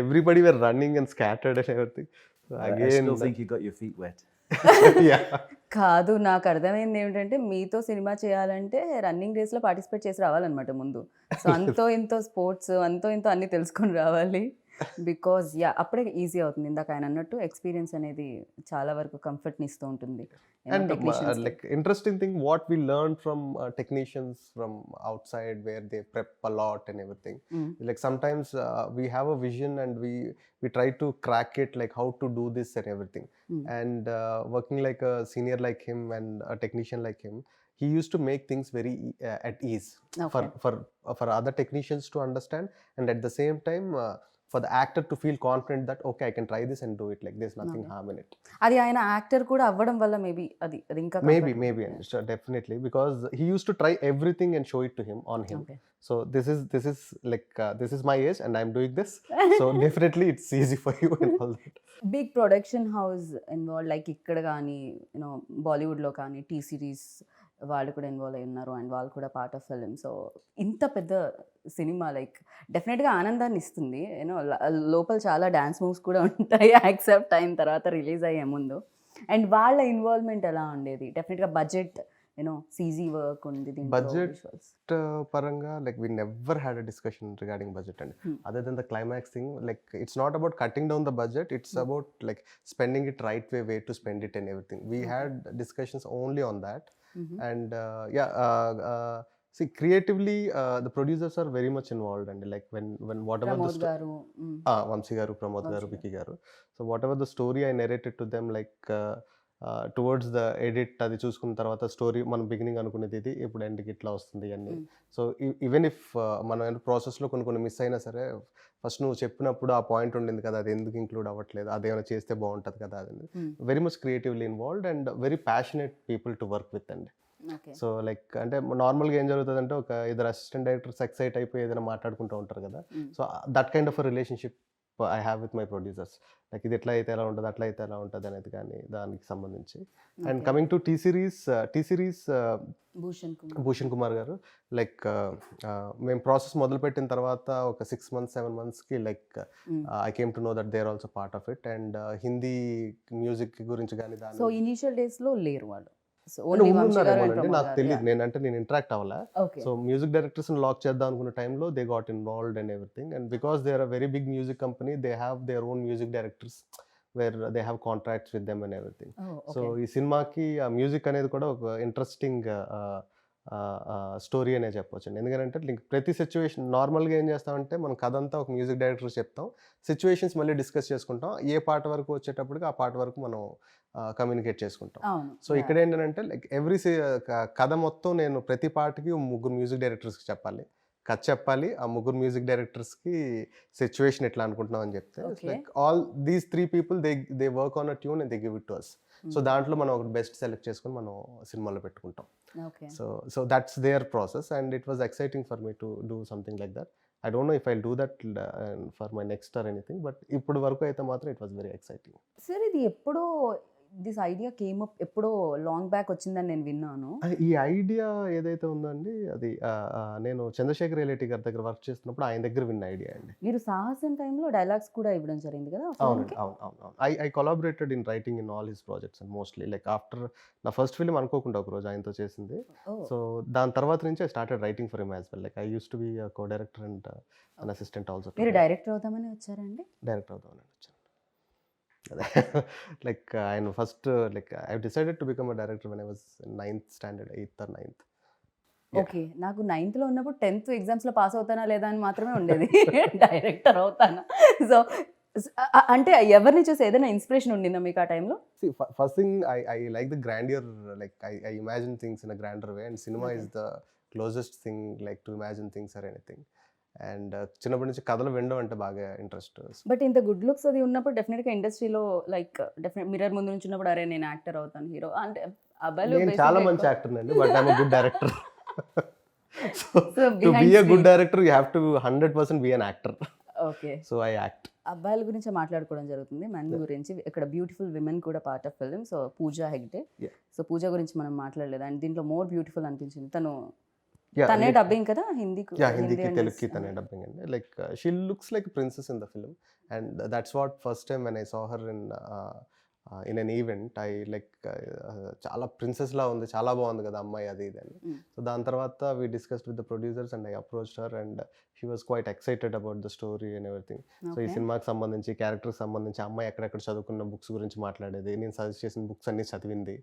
B: everybody were running and scattered and everything.
C: I still think you got your feet wet.
A: కాదు, నాకు అర్థమైంది ఏమిటంటే, మీతో సినిమా చేయాలంటే రన్నింగ్ రేస్లో పార్టిసిపేట్ చేసి రావాలన్నమాట ముందు. సో అంతో ఇంతో స్పోర్ట్స్, అంతో ఇంతో అన్నీ తెలుసుకొని రావాలి. బికాజ్ అప్పుడే ఈజీ అవుతుంది. ఇందాక ఆయన అన్నట్టు ఎక్స్పీరియన్స్ అనేది చాలా వరకు కంఫర్ట్ని ఇస్తూ ఉంటుంది.
B: And like interesting thing, what we learned from technicians from outside, where they prep a lot and everything. Like sometimes we have a vision and we try to crack it, like how to do this and everything. And working like a senior like him and a technician like him, he used to make things very at ease for other technicians to understand, and at the same time for the actor to feel confident that okay, I can try this and do it, like there's nothing harm in it.
A: అది ఆయన actor కూడా అవ్వడం వల్ల maybe అది ఇంకా
B: maybe definitely, because he used to try everything and show it to him on him. So this is like this is my age and I'm doing this, so definitely it's easy for you and all that.
A: Big production house involve, like ఇక్కడ కానీ బాలీవుడ్లో కానీ T series వాళ్ళు కూడా involve అయి ఉన్నారు, and వాళ్ళు కూడా పార్ట్ ఆఫ్ ఫిల్మ్. సో ఇంత పెద్ద సినిమా లైక్ డెఫినెట్గా ఆనందాన్ని ఇస్తుంది. యూనో లోపల చాలా డ్యాన్స్ మూవ్స్ కూడా ఉంటాయి యాక్సెప్ట్ అయిన తర్వాత, రిలీజ్ అయ్యే ముందు. అండ్ వాళ్ళ ఇన్వాల్వ్మెంట్ ఎలా ఉండేది? డెఫినెట్గా బడ్జెట్ యూనో సీజీ వర్క్ ఉంది దీంట్లో.
B: Budget
A: visuals.
B: పరంగా like we never had a discussion regarding budget అండి. Other than the climax thing, like it's not about cutting down the budget, it's about like spending it right way to spend it and everything. We had discussions only on that. And see, creatively the producers are very much involved, and like when whatever
A: Pramod గారు
B: Vamsi garu, Pramod garu,
A: Vamsi
B: Vicky garu, so whatever the story I narrated to them, like towards the edit అది చూసుకున్న తర్వాత story మనం beginning అనుకునేది ఇది ఇప్పుడు ఎండ్కి ఇట్లా వస్తుంది అన్ని. సో ఈవెన్ ఇఫ్ మనం ప్రాసెస్లో కొన్ని మిస్ అయినా సరే, ఫస్ట్ నువ్వు చెప్పినప్పుడు ఆ పాయింట్ ఉండింది కదా, అది ఎందుకు ఇంక్లూడ్ అవ్వట్లేదు, అదేమైనా చేస్తే బాగుంటుంది కదా, అది very much creatively involved and very passionate people to work with అండి. సో లైక్ అంటే నార్మల్గా ఏం జరుగుతుంది అంటే, ఒక ఇద్దరు అసిస్టెంట్ డైరెక్టర్స్ ఎక్సైట్ అయిపోయి ఏదైనా మాట్లాడుకుంటూ ఉంటారు కదా, so that kind of relationship I have with my producers. Like ఇది ఎట్లా అయితే ఎలా ఉంటుంది, అట్లా అయితే ఎలా ఉంటుంది అనేది కానీ దానికి సంబంధించి. And coming to T series Bhushan Kumar garu, like మేము ప్రాసెస్ మొదలుపెట్టిన తర్వాత ఒక 6 months 7 monthsకి like I came to know that they are also part of it. And Hindi music గురించి కానీ
A: సో ఇనిషియల్ డేస్లో లేరు వాళ్ళు.
B: నాకు తెలియదు, నేను ఇంటరాక్ట్ అవ్వాలా. సో మ్యూజిక్ డైరెక్టర్స్ లాక్ చేద్దాం అనుకున్న టైంలో they got involved and everything. And because they are a very big music company, they have their own music directors where they have contracts with them and everything. So ఈ సినిమాకి ఆ music అనేది కూడా ఒక interesting story అనే చెప్పొచ్చు. ఎందుకంటే ప్రతి సిచ్యువేషన్ నార్మల్గా ఏం చేస్తామంటే, మనం కథ అంతా ఒక మ్యూజిక్ డైరెక్టర్ చెప్తాం, సిచ్యువేషన్స్ మళ్ళీ డిస్కస్ చేసుకుంటాం, ఏ పాట వరకు వచ్చేటప్పటికి ఆ పాట వరకు మనం కమ్యూనికేట్ చేసుకుంటాం. సో ఇక్కడ ఏంటంటే లైక్ ఎవ్రీ కథ మొత్తం నేను ప్రతి పాటకి 3 మ్యూజిక్ డైరెక్టర్స్కి చెప్పాలి, కథ చెప్పాలి, ఆ 3 మ్యూజిక్ డైరెక్టర్స్కి సిచ్యువేషన్ ఎట్లా అనుకుంటున్నాం అని చెప్తే, like all these 3 people they work on a tune and they give it to us. So దాంట్లో మనం ఒక బెస్ట్ సెలెక్ట్ చేసుకొని మనం సినిమాలో పెట్టుకుంటాం. So that's their process and it was exciting for me to do something like that. I don't know if I'll do that for my next or anything, but ఇప్పుడు వరకు అయితే మాత్రం it was very exciting.
A: Sir ఇది ఎప్పుడో this idea came up ఎప్పుడో long back వచ్చిందని నేను విన్నాను.
B: ఈ ఐడియా ఏదైతే ఉందండి, అది నేను చంద్రశేఖర్ రిలేటి గారి దగ్గర వర్క్ చేస్తున్నప్పుడు ఆయన దగ్గర విన్న ఐడియా అండి.
A: మీరు సాహసం టైంలో డైలాగ్స్ కూడా ఇవ్వడం జరిగింది కదా?
B: అవును. I collaborated in writing in all his projects and mostly like after నా ఫస్ట్ ఫిల్మ్ అనుకోకుండా ఒక రోజు ఆయనతో చేసింది. సో దాని తర్వాత నుంచి I started writing for him as well. Like I use to be co director and an assistant also.
A: మీరు డైరెక్టర్ అవుతామని వచ్చారండి?
B: డైరెక్టర్ అవుతామని వచ్చాను. లైక్ ఆయన first like I decided to become a director when I was 9th standard, 8th or 9th.
A: Okay, నాకు 9th లో ఉన్నప్పుడు 10th ఎగ్జామ్స్లో పాస్ అవుతానా లేదా అని మాత్రమే ఉండేది, డైరెక్టర్ అవుతానా. సో అంటే ఎవరిని చూసి ఏదైనా ఇన్స్పిరేషన్ ఉండిందా మీకు ఆ టైంలో?
B: First thing I like the grandeur, like I imagine things in a grander way and cinema is the closest thing like to imagine things or anything. And చిన్నప్పటి నుంచి కథలు వినడం అంటే బాగా ఇంట్రెస్ట్.
A: బట్ ఇంత గుడ్ లుక్స్ అది ఉన్నప్పుడు డెఫినెట్గా ఇండస్ట్రీలో లైక్ మిర్రర్ ముందు నుంచి ఉన్నప్పుడు అరే నేను యాక్టర్ అవుతాను, హీరో అంటే
B: నేను చాలా మంచి యాక్టర్ అండి, but I'm a good director. To be a good director you have to 100% be an actor.
A: Okay,
B: so I act.
A: అబ్బాయిల గురించి మాట్లాడుకోవడం జరుగుతుంది, మెన్ గురించి. ఇక్కడ బ్యూటిఫుల్ విమెన్ కూడా part of film. So Pooja Hegde, so Pooja గురించి మనం మాట్లాడలేదు అండ్ దీంట్లో మోర్ బ్యూటిఫుల్ అనిపించింది. తనే డబ్బింగ్ కదా హిందీకి,
B: తెలుగుకి తనే డబ్బింగ్ అండి. Like she looks like princess in the film and that's what first time when I saw her in an event I like చాలా ప్రిన్సెస్ లా ఉంది, చాలా బాగుంది కదా అమ్మాయి అది ఇది అని. సో దాని తర్వాత we discussed with the producers and I approached her and she was quite excited about the story and everything. So ఈ సినిమాకి సంబంధించి క్యారెక్టర్కి సంబంధించి అమ్మాయి ఎక్కడెక్కడ చదువుకున్న బుక్స్ గురించి మాట్లాడేది, నేను సజెస్ట్ చేసిన బుక్స్ అన్ని చదివింది.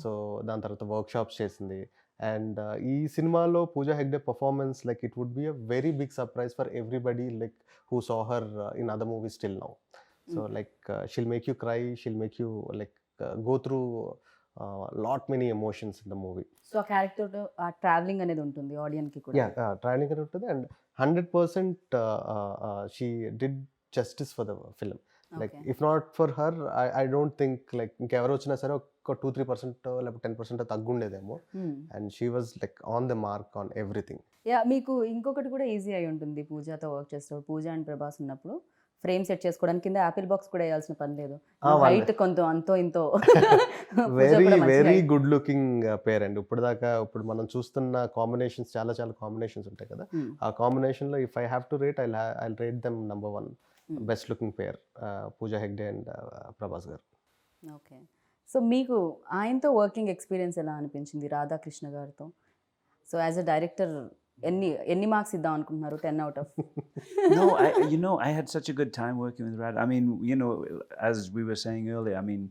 B: సో దాని తర్వాత వర్క్ షాప్స్ చేసింది. అండ్ ఈ సినిమాలో Pooja Hegde performance like it would be a very big surprise for everybody like who saw her in other movies till now. So like she'll make you cry, she'll make you like go through lot many emotions in the movie.
A: So ఆ character ఆ travelling అనేది ఉంటుంది ఆడియన్స్కి కూడా.
B: Travelling అనేది ఉంటుంది and 100% she did justice for the film. Like if not for her I don't think like ఇంకెవరు వచ్చినా సరే ఒక 2-3% లేకపోతే 10% తగ్గుండేదేమో. And she was like on the mark on everything.
A: మీకు ఇంకొకటి కూడా ఈజీ అయి ఉంటుంది పూజాతో వర్క్ చేస్తారు. పూజ అండ్ ప్రభాస్ ఉన్నప్పుడు ఫ్రేమ్ సెట్ చేసుకోవడానికి కింద యాపిల్ బాక్స్ కూడా వేయాల్సిన పని లేదు.
B: వాళ్ళే.
A: హైట్ కొంత అంతో ఇంతో పూజ
B: వెరీ
A: కూడా మంచి
B: వెరీ
A: height.
B: గుడ్ లుకింగ్ పేర్ అండి. ఇప్పుడు మనం చూస్తున్న కాంబినేషన్స్ చాలా చాలా కాంబినేషన్స్ ఉంటాయి కదా.
A: Hmm.
B: ఆ కాంబినేషన్లో if I have to rate I rate them number 1
A: Hmm.
B: Best looking pair, Pooja Hegde and Prabhas garu.
A: Okay. So మీకు ఆయనతో వర్కింగ్ ఎక్స్పీరియన్స్ ఎలా అనిపించింది రాధాకృష్ణ గారితో? సో యాజ్ అ డైరెక్టర్ ఎన్ని మార్క్స్ ఇద్దాం అనుకుంటున్నారు 10 out of?
C: No, I had such a good time working with Radha. I mean, as we were saying earlier, I mean,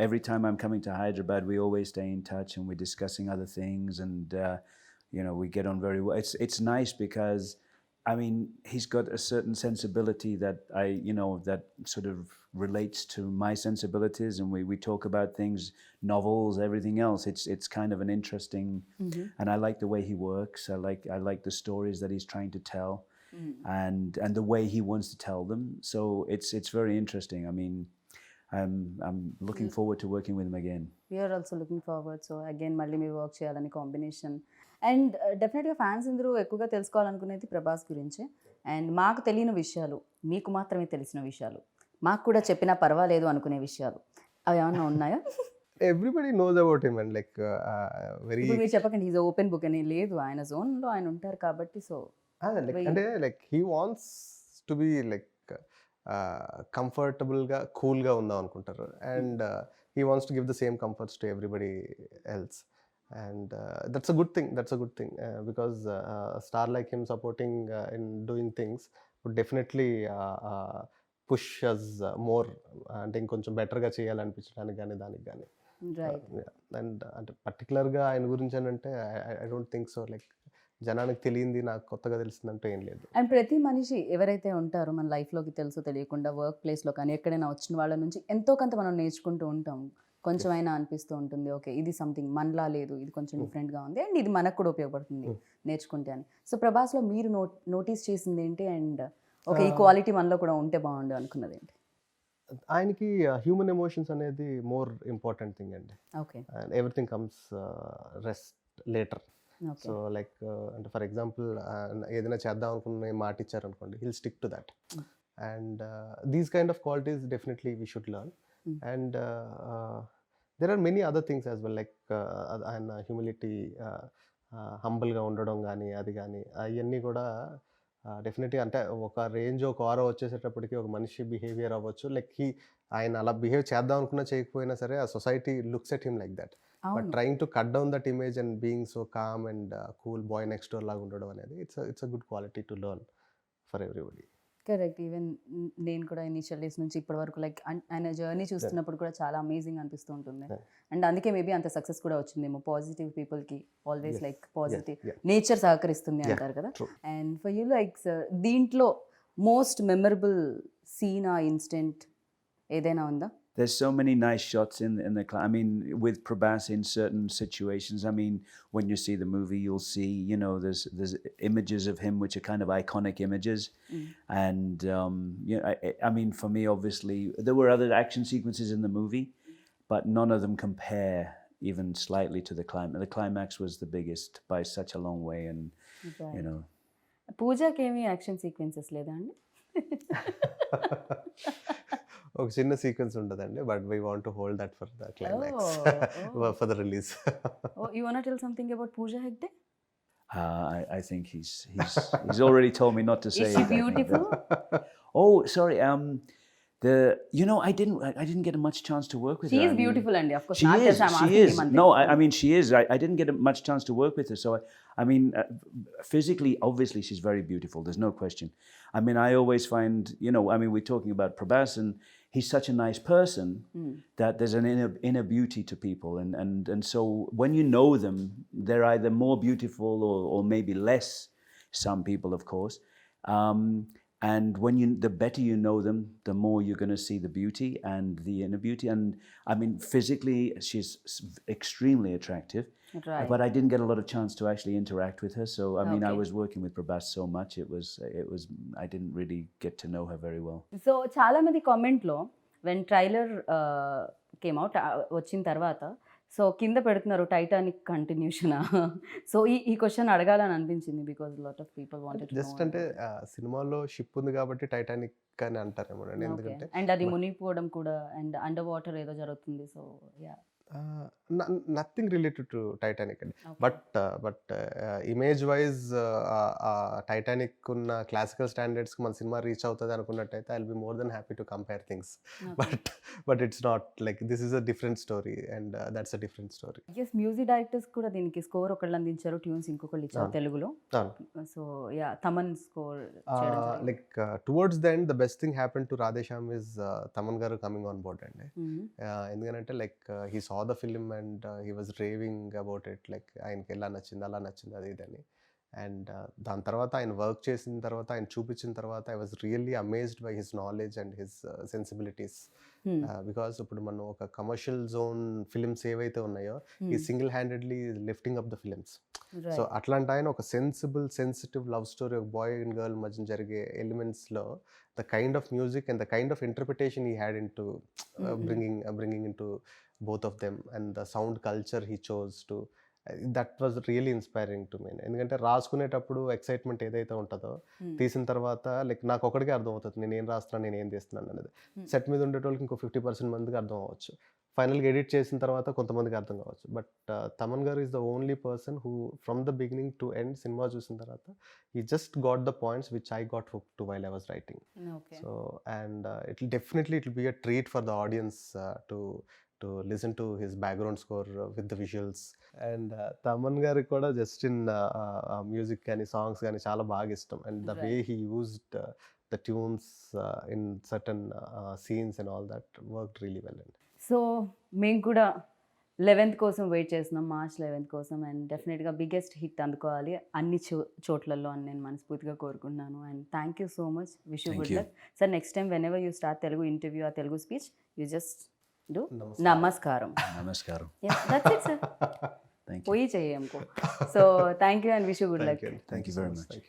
C: every time I'm coming to Hyderabad, we always stay in touch and we're discussing other things, and we get on very well. It's nice because, I mean, he's got a certain sensibility that that sort of relates to my sensibilities, and we talk about things, novels, everything else. It's kind of an interesting, and I like the way he works. I like the stories that he's trying to tell, and the way he wants to tell them. So it's very interesting. I mean, I'm looking forward to working with him again.
A: We're also looking forward. So again మళ్ళీ మీరు work చేయాలని combination. And డెఫినెట్గా fans అందరూ ఎక్కువగా తెలుసుకోవాలనుకునేది ప్రభాస్ గురించే. And మాకు తెలియని విషయాలు, మీకు మాత్రమే తెలిసిన విషయాలు, మాకు కూడా చెప్పినా పర్వాలేదు అనుకునే విషయాలు అవి ఏమన్నా ఉన్నాయా?
B: Everybody knows about him and like very
A: ఇప్పుడు మీరు చెప్పకండి ఈజ్ ఓపెన్ బుక్ అని. లేదు, ఆయన జోన్లో ఆయన ఉంటారు కాబట్టి. సో
B: అంటే like he wants to be like కంఫర్టబుల్గా కూల్గా ఉందాం అనుకుంటారు, and he wants to give the same comforts to everybody else, and that's a good thing, because a star like him supporting in doing things would definitely push us more, అంటే ఇంకొంచెం బెటర్గా చేయాలనిపించడానికి కానీ దానికి కానీ.
A: రైట్.
B: అండ్ అంటే పర్టికులర్గా ఆయన గురించి అని అంటే I don't think so. Like జనానికి తెలియంది నాకు కొత్తగా తెలిసిందంటే ఏం లేదు.
A: అండ్ ప్రతి మనిషి ఎవరైతే ఉంటారో మన లైఫ్లోకి తెలుసో తెలియకుండా వర్క్ ప్లేస్లో కానీ ఎక్కడైనా వచ్చిన వాళ్ళ నుంచి ఎంతో కొంత మనం నేర్చుకుంటూ ఉంటాం. కొంచెం అయినా అనిపిస్తూ ఉంటుంది, ఓకే ఇది సంథింగ్ మనలా లేదు, ఇది కొంచెం డిఫరెంట్గా ఉంది, అండ్ ఇది మనకు కూడా ఉపయోగపడుతుంది నేర్చుకుంటే అని. సో ప్రభాస్లో మీరు నోటీస్ చేసింది ఏంటి? అండ్ ఓకే ఈ క్వాలిటీ మనలో కూడా ఉంటే బాగుండు అనుకున్నది ఏంటి?
B: ఆయనకి హ్యూమన్ ఎమోషన్స్ అనేది మోర్ ఇంపార్టెంట్ థింగ్ అండి.
A: Okay.
B: And everything comes rest later.
A: Okay.
B: So like అంటే ఫర్ ఎగ్జాంపుల్ ఏదైనా చేద్దాం అనుకున్న మాట ఇచ్చారనుకోండి, hill stick to that. And these kind of qualities definitely we should learn. And there are many other things as well, like ఆయన humility, హంబుల్గా ఉండడం కానీ అది కానీ అవన్నీ కూడా డెఫినెట్లీ అంటే ఒక రేంజ్ ఒక ఆరో వచ్చేసేటప్పటికి ఒక మనిషి బిహేవియర్ అవ్వచ్చు, లైక్ ఆయన అలా బిహేవ్ చేద్దాం అనుకున్నా చేయకపోయినా సరే ఆ society looks at him like that. But trying to cut down that image and being so calm and cool bye next door లాగా ఉండడం అనేది it's a good quality to learn for everybody.
A: Correct. Even నేను కూడా initial days నుంచి ఇప్పటి వరకు like ఆయన journey చూస్తున్నప్పుడు కూడా చాలా అమేజింగ్ అనిపిస్తూ ఉంటుంది. అండ్ అందుకే మేబీ అంత సక్సెస్ కూడా వచ్చిందేమో. పాజిటివ్ పీపుల్కి ఆల్వేస్ లైక్ పాజిటివ్ నేచర్ సహకరిస్తుంది అంటారు కదా. And for you like sir దీంట్లో మోస్ట్ మెమరబుల్ సీన్ ఆ ఇన్సిడెంట్ ఏదైనా ఉందా?
C: There's so many nice shots in the I mean, with Prabhas in certain situations. I mean, when you see the movie, you'll see, there's images of him which are kind of iconic images. And, I mean, for me, obviously, there were other action sequences in the movie, but none of them compare even slightly to the climax. The climax was the biggest by such a long way, and,
A: పూజాకి ఏమి action sequences లేదా అండి?
B: ఒక చిన్న sequence ఉంటుందండి, but we want to hold that for the climax, for the release.
A: You want to tell something about Pooja Hegde?
C: I think he's already told me not to say.
A: Is she beautiful?
C: Oh, sorry. I didn't get much chance to work with her.
A: She is beautiful, and of course,
C: she
A: not
C: is.
A: just I'm
C: She
A: asking
C: is.
A: him.
C: No, I mean she is. I didn't get much chance to work with her, so I mean, physically, obviously, she's very beautiful. There's no question. I mean, I always find, we're talking about Prabhas, and he's such a nice person that there's an inner beauty to people, and so when you know them, they're either more beautiful or maybe less. Some people, of course. And the better you know them, the more you're going to see the beauty and the inner beauty. And I mean, physically, she's extremely attractive.
A: Right.
C: But I didn't get a lot of chance to actually interact with her. So I mean, I
A: Okay.
C: was working with Prabhas so much. It was. I didn't really get to know her very well.
A: So చాలా మంది కామెంట్లో when trailer came out వచ్చిన తర్వాత so కింద పెడుతున్నారు Titanic continuation. So ఈ question అడగాలని అనిపించింది because lot of people wanted
B: just అంటే సినిమాలో షిప్ ఉంది కాబట్టి టైటానిక్ అని అంటారేమోనండి, ఎందుకంటే
A: అండ్ అది మునిగిపోవడం కూడా అండ్ అండర్ వాటర్ ఏదో జరుగుతుంది. So yeah
B: nothing related to Titanic అండి. బట్ ఇమేజ్ వైజ్ టైటానిక్ ఉన్న క్లాసికల్ స్టాండర్డ్స్కి మన సినిమా రీచ్ అవుతుంది అనుకున్నట్టయితే I will be more than happy to compare things. But it's not like this is a different story and that's a different story.
A: Yes music directors కూడా దీనికి score ఒకళ్ళు అందించారు, ట్యూన్స్ ఇంకొకళ్ళు ఇచ్చారు తెలుగులో. So yeah Thaman score
B: like towards the end the best thing happen to Radhe Shyam is Thaman గారు coming on board అండి. ఎందుకంటే like he saw the film and he was raving about it, like ఆయనకి ఎలా నచ్చింది అలా నచ్చింది అది ఇదని. అండ్ దాని తర్వాత ఆయన వర్క్ చేసిన తర్వాత ఆయన చూపించిన తర్వాత I was really amazed by his knowledge and his sensibilities. Because ఇప్పుడు మనం ఒక కమర్షియల్ జోన్ ఫిలిమ్స్ ఏవైతే ఉన్నాయో ఈ single handedly lifting up the films. So అట్లాంటి ఆయన ఒక సెన్సిటివ్ లవ్ స్టోరీ, ఒక బాయ్ అండ్ గర్ల్ మధ్య జరిగే ఎలిమెంట్స్లో the kind of music and the kind of interpretation he had in to bringing into both of them and the sound culture he chose to, that was really inspiring to me. ఎందుకంటే రాసుకునేటప్పుడు excitement ఏదైతే ఉంటుందో తీసిన తర్వాత like నాకు ఒకటికే అర్థం అవుతుంది నేను ఏం రాస్తున్నాను నేను ఏం తీస్తున్నాను అనేది. సెట్ మీద ఉండేటోళ్ళకి ఇంకో 50% మందికి అర్థం అవ్వచ్చు, ఫైనల్గా ఎడిట్ చేసిన తర్వాత కొంతమందికి అర్థం కావచ్చు. బట్ తమన్ గారు is the only person who from the beginning to end cinema చూసిన తర్వాత he just got the points which I got hooked to while I was writing. So and it will be a treat for the audience to listen to his background score with the visuals. And Thaman గారికి కూడా just in music కానీ songs కానీ చాలా బాగా ఇష్టం. And the way he used the tunes in certain scenes and all that worked really well.
A: So మేము కూడా 11th కోసం వెయిట్ చేస్తున్నాం, March 11th కోసం. అండ్ డెఫినెట్గా బిగ్గెస్ట్ హిట్ అందుకోవాలి అన్ని చోట్లలో అని నేను మనస్ఫూర్తిగా కోరుకుంటున్నాను. And thank you so much, wish you good luck sir. Next time when ever you start Telugu interview uh Telugu speech you just do namaskaram.
C: Namaskaram.
A: That's it sir. పోయి చెయ్యి हमको. So thank you and wish you good luck.
C: Thank you very much.